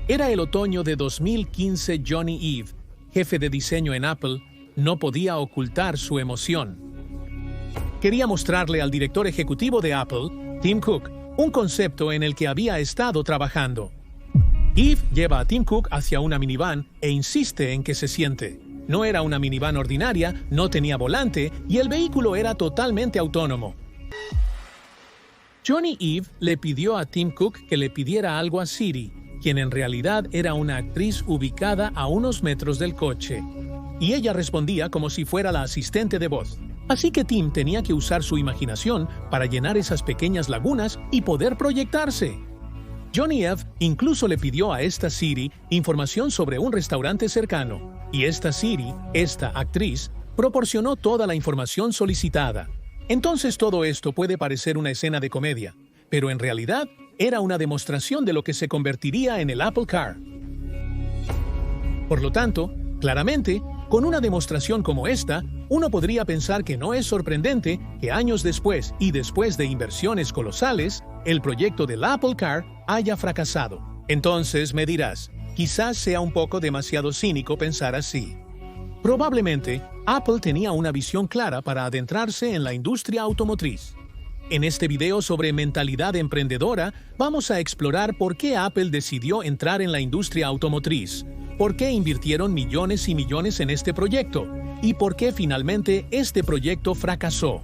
Era el otoño de 2015. Jony Ive, jefe de diseño en Apple, no podía ocultar su emoción. Quería mostrarle al director ejecutivo de Apple, Tim Cook, un concepto en el que había estado trabajando. Ive lleva a Tim Cook hacia una minivan e insiste en que se siente. No era una minivan ordinaria, no tenía volante y el vehículo era totalmente autónomo. Jony Ive le pidió a Tim Cook que le pidiera algo a Siri, quien en realidad era una actriz ubicada a unos metros del coche. Y ella respondía como si fuera la asistente de voz. Así que Tim tenía que usar su imaginación para llenar esas pequeñas lagunas y poder proyectarse. Jony Ive incluso le pidió a esta Siri información sobre un restaurante cercano, y esta Siri, esta actriz, proporcionó toda la información solicitada. Entonces todo esto puede parecer una escena de comedia, pero en realidad era una demostración de lo que se convertiría en el Apple Car. Por lo tanto, claramente, con una demostración como esta, uno podría pensar que no es sorprendente que años después y después de inversiones colosales, el proyecto del Apple Car haya fracasado. Entonces me dirás, quizás sea un poco demasiado cínico pensar así. Probablemente, Apple tenía una visión clara para adentrarse en la industria automotriz. En este video sobre mentalidad emprendedora, vamos a explorar por qué Apple decidió entrar en la industria automotriz, por qué invirtieron millones y millones en este proyecto, y por qué finalmente este proyecto fracasó.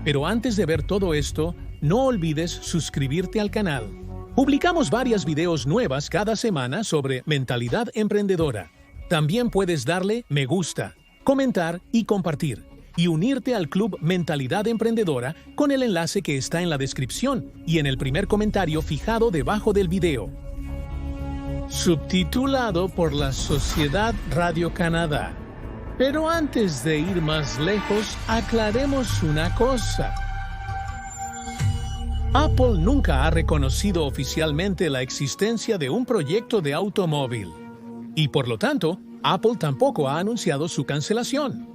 Pero antes de ver todo esto, no olvides suscribirte al canal. Publicamos varias videos nuevas cada semana sobre mentalidad emprendedora. También puedes darle me gusta, comentar y compartir, y unirte al club Mentalidad Emprendedora con el enlace que está en la descripción y en el primer comentario fijado debajo del video. Subtitulado por la Sociedad Radio-Canadá. Pero antes de ir más lejos, aclaremos una cosa. Apple nunca ha reconocido oficialmente la existencia de un proyecto de automóvil. Y por lo tanto, Apple tampoco ha anunciado su cancelación.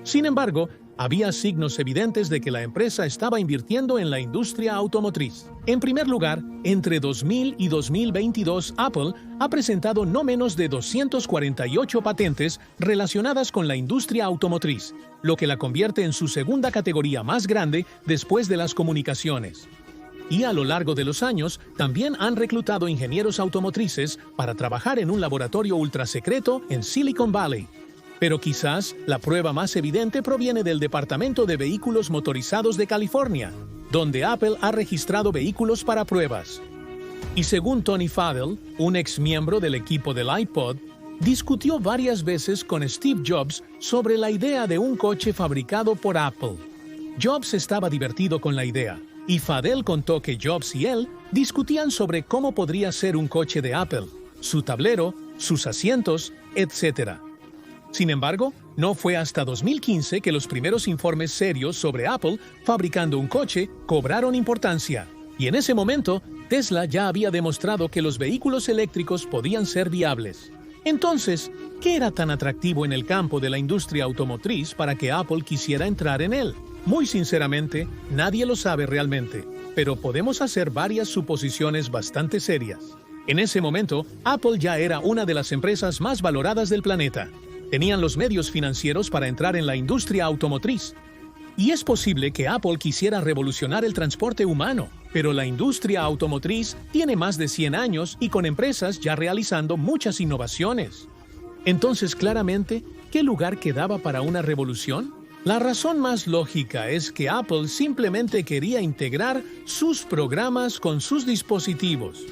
Sin embargo, había signos evidentes de que la empresa estaba invirtiendo en la industria automotriz. En primer lugar, entre 2000 y 2022, Apple ha presentado no menos de 248 patentes relacionadas con la industria automotriz, lo que la convierte en su segunda categoría más grande después de las comunicaciones. Y a lo largo de los años, también han reclutado ingenieros automotrices para trabajar en un laboratorio ultrasecreto en Silicon Valley. Pero quizás la prueba más evidente proviene del Departamento de Vehículos Motorizados de California, donde Apple ha registrado vehículos para pruebas. Y según Tony Fadell, un ex miembro del equipo del iPod, discutió varias veces con Steve Jobs sobre la idea de un coche fabricado por Apple. Jobs estaba divertido con la idea, y Fadell contó que Jobs y él discutían sobre cómo podría ser un coche de Apple, su tablero, sus asientos, etc. Sin embargo, no fue hasta 2015 que los primeros informes serios sobre Apple fabricando un coche cobraron importancia. Y en ese momento, Tesla ya había demostrado que los vehículos eléctricos podían ser viables. Entonces, ¿qué era tan atractivo en el campo de la industria automotriz para que Apple quisiera entrar en él? Muy sinceramente, nadie lo sabe realmente, pero podemos hacer varias suposiciones bastante serias. En ese momento, Apple ya era una de las empresas más valoradas del planeta. Tenían los medios financieros para entrar en la industria automotriz. Y es posible que Apple quisiera revolucionar el transporte humano, pero la industria automotriz tiene más de 100 años y con empresas ya realizando muchas innovaciones. Entonces, claramente, ¿qué lugar quedaba para una revolución? La razón más lógica es que Apple simplemente quería integrar sus programas con sus dispositivos.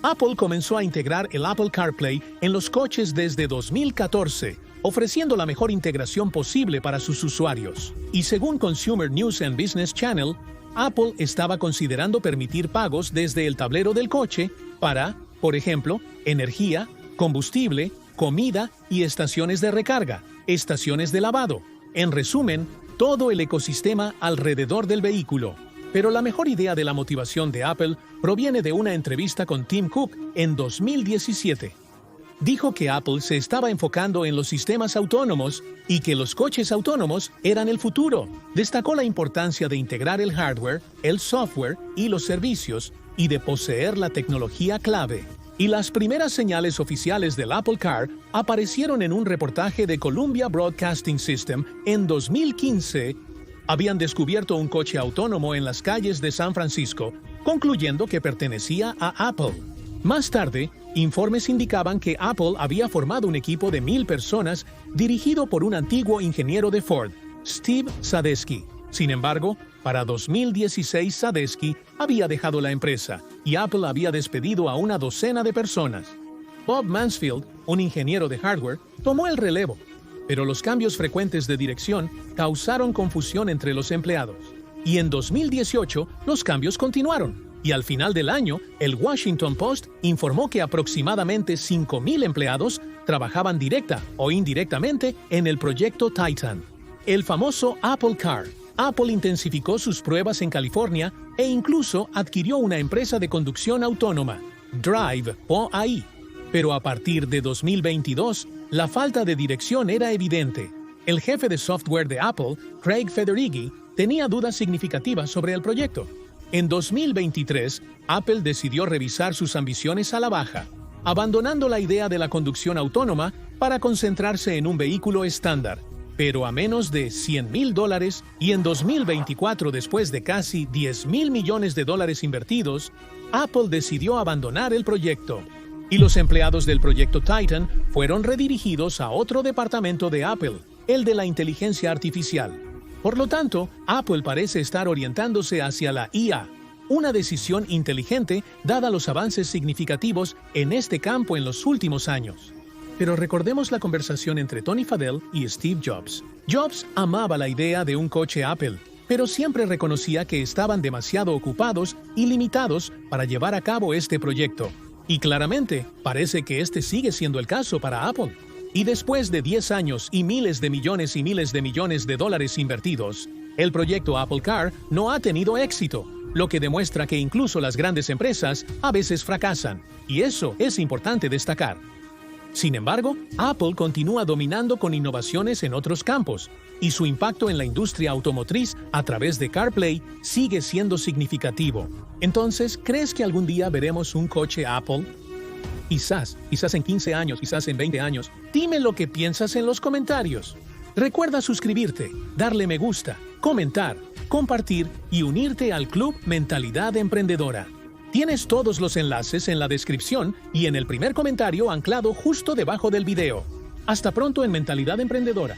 Apple comenzó a integrar el Apple CarPlay en los coches desde 2014, ofreciendo la mejor integración posible para sus usuarios. Y según Consumer News and Business Channel, Apple estaba considerando permitir pagos desde el tablero del coche para, por ejemplo, energía, combustible, comida y estaciones de recarga, estaciones de lavado. En resumen, todo el ecosistema alrededor del vehículo. Pero la mejor idea de la motivación de Apple proviene de una entrevista con Tim Cook en 2017. dijo que Apple se estaba enfocando en los sistemas autónomos y que los coches autónomos eran el futuro. Destacó la importancia de integrar el hardware, el software y los servicios y de poseer la tecnología clave. Y las primeras señales oficiales del Apple Car aparecieron en un reportaje de Columbia Broadcasting System en 2015. Habían descubierto un coche autónomo en las calles de San Francisco, concluyendo que pertenecía a Apple. Más tarde, informes indicaban que Apple había formado un equipo de 1,000 personas dirigido por un antiguo ingeniero de Ford, Steve Sadesky. Sin embargo, para 2016 Sadesky había dejado la empresa y Apple había despedido a una docena de personas. Bob Mansfield, un ingeniero de hardware, tomó el relevo, pero los cambios frecuentes de dirección causaron confusión entre los empleados. Y en 2018 los cambios continuaron. Y al final del año, el Washington Post informó que aproximadamente 5,000 empleados trabajaban directa o indirectamente en el proyecto Titan. El famoso Apple Car. Apple intensificó sus pruebas en California e incluso adquirió una empresa de conducción autónoma, Drive o AI. Pero a partir de 2022, la falta de dirección era evidente. El jefe de software de Apple, Craig Federighi, tenía dudas significativas sobre el proyecto. En 2023, Apple decidió revisar sus ambiciones a la baja, abandonando la idea de la conducción autónoma para concentrarse en un vehículo estándar, pero a menos de $100,000, y en 2024, después de casi $10,000 millones invertidos, Apple decidió abandonar el proyecto. Y los empleados del proyecto Titan fueron redirigidos a otro departamento de Apple, el de la inteligencia artificial. Por lo tanto, Apple parece estar orientándose hacia la IA, una decisión inteligente dada los avances significativos en este campo en los últimos años. Pero recordemos la conversación entre Tony Fadell y Steve Jobs. Jobs amaba la idea de un coche Apple, pero siempre reconocía que estaban demasiado ocupados y limitados para llevar a cabo este proyecto. Y claramente, parece que este sigue siendo el caso para Apple. Y después de 10 años y miles de millones de dólares invertidos, el proyecto Apple Car no ha tenido éxito, lo que demuestra que incluso las grandes empresas a veces fracasan, y eso es importante destacar. Sin embargo, Apple continúa dominando con innovaciones en otros campos, y su impacto en la industria automotriz a través de CarPlay sigue siendo significativo. Entonces, ¿crees que algún día veremos un coche Apple? Quizás en 15 años, quizás en 20 años. Dime lo que piensas en los comentarios. Recuerda suscribirte, darle me gusta, comentar, compartir y unirte al Club Mentalidad Emprendedora. Tienes todos los enlaces en la descripción y en el primer comentario anclado justo debajo del video. Hasta pronto en Mentalidad Emprendedora.